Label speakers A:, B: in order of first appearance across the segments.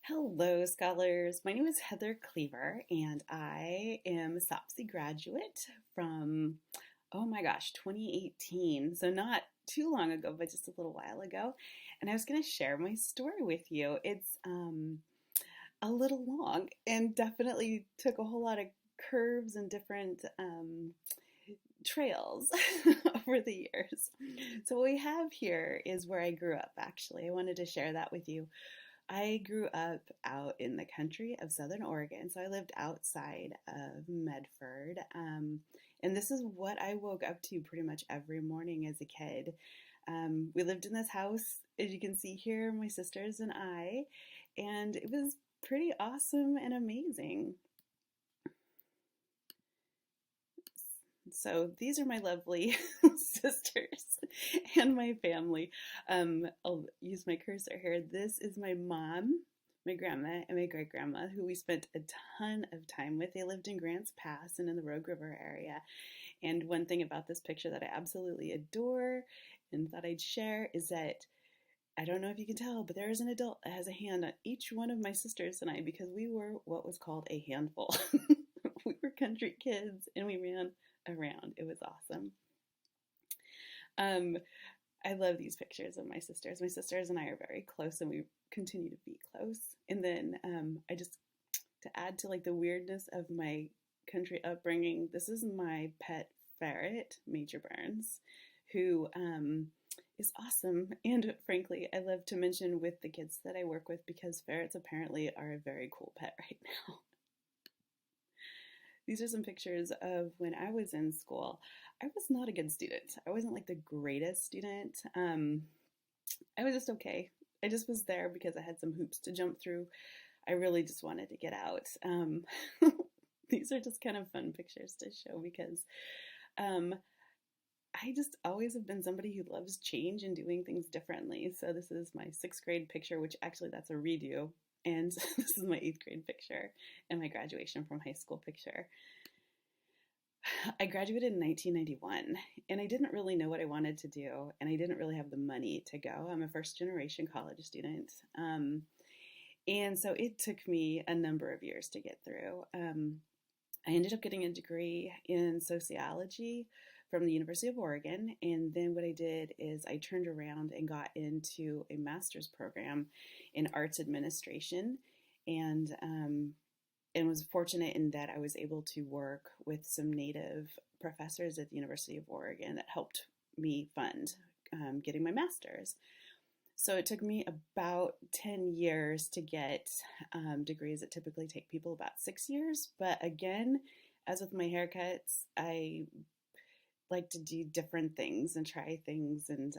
A: Hello, scholars. My name is Heather Kliever, and I am a SAPSI graduate from, oh my gosh, 2018. So, not too long ago, but just a little while ago. And I was going to share my story with you. It's a little long and definitely took a whole lot of curves and different trails over the years. So, what we have here is where I grew up, actually. I wanted to share that with you. I grew up out in the country of Southern Oregon, so I lived outside of Medford. And this is what I woke up to pretty much every morning as a kid. We lived in this house, as you can see here, my sisters and I, and it was pretty awesome and amazing. So these are my lovely sisters and my family. I'll use my cursor here. This is my mom, my grandma, and my great grandma, who we spent a ton of time with. They lived in Grants Pass and in the Rogue River area. And one thing about this picture that I absolutely adore and thought I'd share is that I don't know if you can tell, but there is an adult that has a hand on each one of my sisters and I because we were what was called a handful. We were country kids and we ran around. It was awesome. Um, I love these pictures of my sisters. My sisters and I are very close and we continue to be close. And then I just, to add to like the weirdness of my country upbringing, this is my pet ferret, Major Burns, who is awesome. And frankly, I love to mention with the kids that I work with because ferrets apparently are a very cool pet right now. These are some pictures of when I was in school. I was not a good student. I wasn't like the greatest student. I was just okay. I just was there because I had some hoops to jump through. I really just wanted to get out. These are just kind of fun pictures to show because I just always have been somebody who loves change and doing things differently. So this is my 6th grade picture, which actually that's a redo. And this is my 8th grade picture and my graduation from high school picture. I graduated in 1991 and I didn't really know what I wanted to do and I didn't really have the money to go. I'm a first generation college student. And so it took me a number of years to get through. I ended up getting a degree in sociology from the University of Oregon. And then what I did is I turned around and got into a master's program in arts administration and was fortunate in that I was able to work with some Native professors at the University of Oregon that helped me fund getting my master's. So it took me about 10 years to get degrees that typically take people about 6 years. But again, as with my haircuts, I like to do different things and try things. And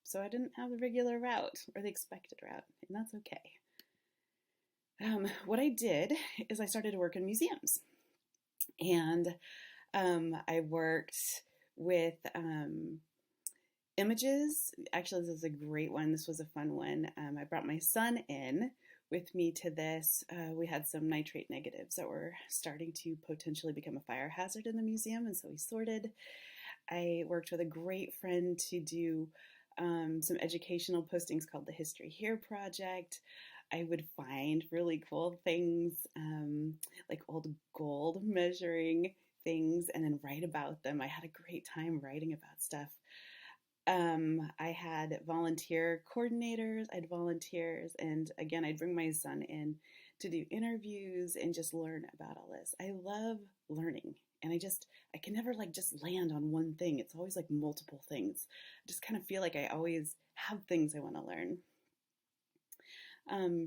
A: so I didn't have the regular route or the expected route, and that's okay. What I did is I started to work in museums. And I worked with images. Actually, this is a great one. This was a fun one. I brought my son in with me to this. We had some nitrate negatives that were starting to potentially become a fire hazard in the museum, and so we sorted. I worked with a great friend to do some educational postings called the History Here Project. I would find really cool things like old gold measuring things and then write about them. I had a great time writing about stuff. I had volunteer coordinators, I had volunteers, and again, I'd bring my son in to do interviews and just learn about all this. I love learning, and I can never like just land on one thing. It's always like multiple things. I just kind of feel like I always have things I want to learn.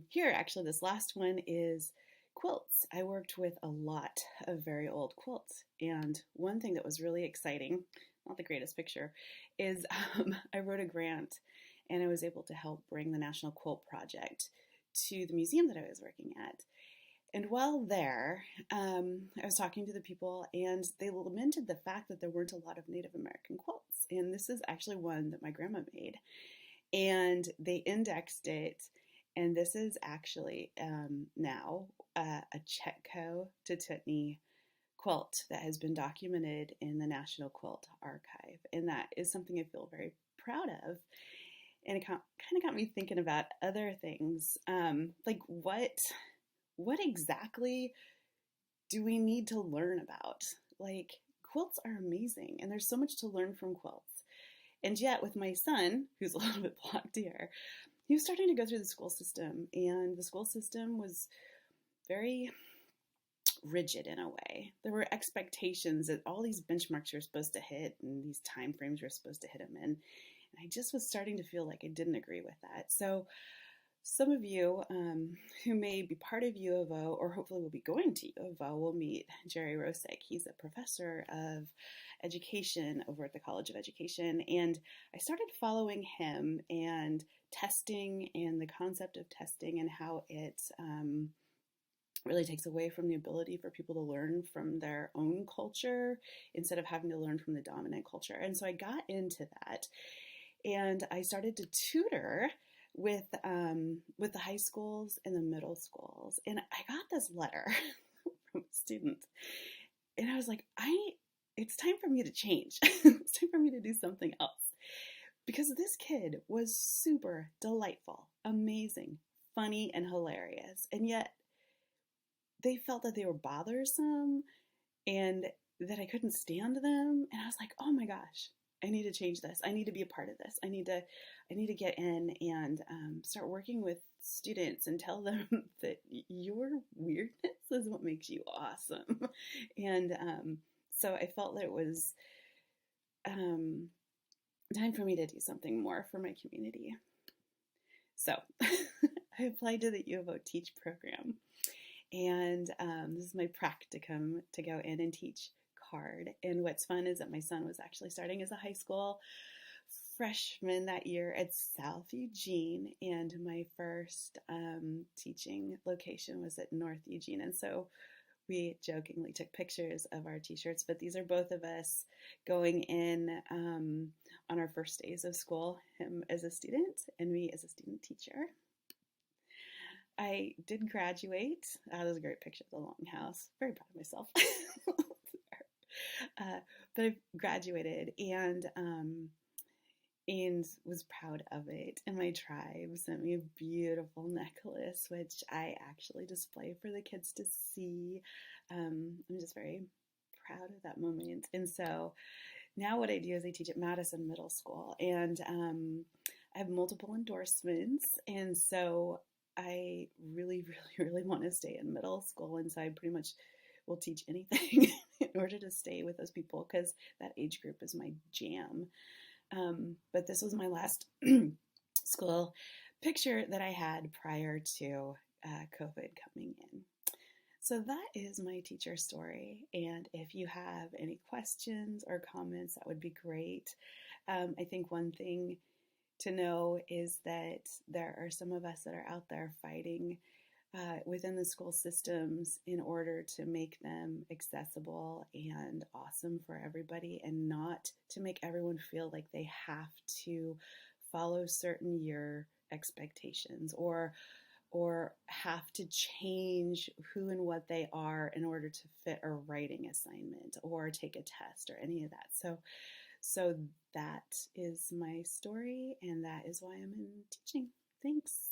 A: Here, actually, this last one is quilts. I worked with a lot of very old quilts, and one thing that was really exciting, not the greatest picture, is I wrote a grant and I was able to help bring the National Quilt Project to the museum that I was working at. And while there, I was talking to the people and they lamented the fact that there weren't a lot of Native American quilts. And this is actually one that my grandma made. And they indexed it. And this is actually now a Chetco Tututni quilt that has been documented in the National Quilt Archive. And that is something I feel very proud of. And it kind of got me thinking about other things, like what exactly do we need to learn about? Like, quilts are amazing, and there's so much to learn from quilts. And yet, with my son, who's a little bit blocked here, he was starting to go through the school system, and the school system was very rigid in a way. There were expectations that all these benchmarks you're supposed to hit and these time frames you're supposed to hit them in. And I just was starting to feel like I didn't agree with that. So some of you who may be part of U of O, or hopefully will be going to U of O, will meet Jerry Rosick. He's a professor of education over at the College of Education. And I started following him and testing and the concept of testing and how it really takes away from the ability for people to learn from their own culture instead of having to learn from the dominant culture. And so I got into that, and I started to tutor with the high schools and the middle schools. And I got this letter from a student, and I was like, it's time for me to change. It's time for me to do something else. Because this kid was super delightful, amazing, funny, and hilarious. And yet they felt that they were bothersome and that I couldn't stand them. And I was like, oh my gosh, I need to change this. I need to be a part of this. I need to get in and start working with students and tell them that your weirdness is what makes you awesome. And so I felt that it was time for me to do something more for my community. So I applied to the U of O Teach program. And this is my practicum to go in and teach card. And what's fun is that my son was actually starting as a high school freshman that year at South Eugene, and my first teaching location was at North Eugene. And so we jokingly took pictures of our t-shirts, but these are both of us going in on our first days of school, him as a student and me as a student teacher. I did graduate. That was a great picture of the longhouse. Very proud of myself. But I graduated and was proud of it. And my tribe sent me a beautiful necklace, which I actually display for the kids to see. I'm just very proud of that moment. And so now what I do is I teach at Madison Middle School, and I have multiple endorsements. And so I really, really, really want to stay in middle school, and so I pretty much will teach anything in order to stay with those people because that age group is my jam. But this was my last school picture that I had prior to COVID coming in. So that is my teacher story, and if you have any questions or comments, that would be great. I think one thing to know is that there are some of us that are out there fighting within the school systems in order to make them accessible and awesome for everybody, and not to make everyone feel like they have to follow certain year expectations or have to change who and what they are in order to fit a writing assignment or take a test or any of that. So that is my story, and that is why I'm in teaching. Thanks.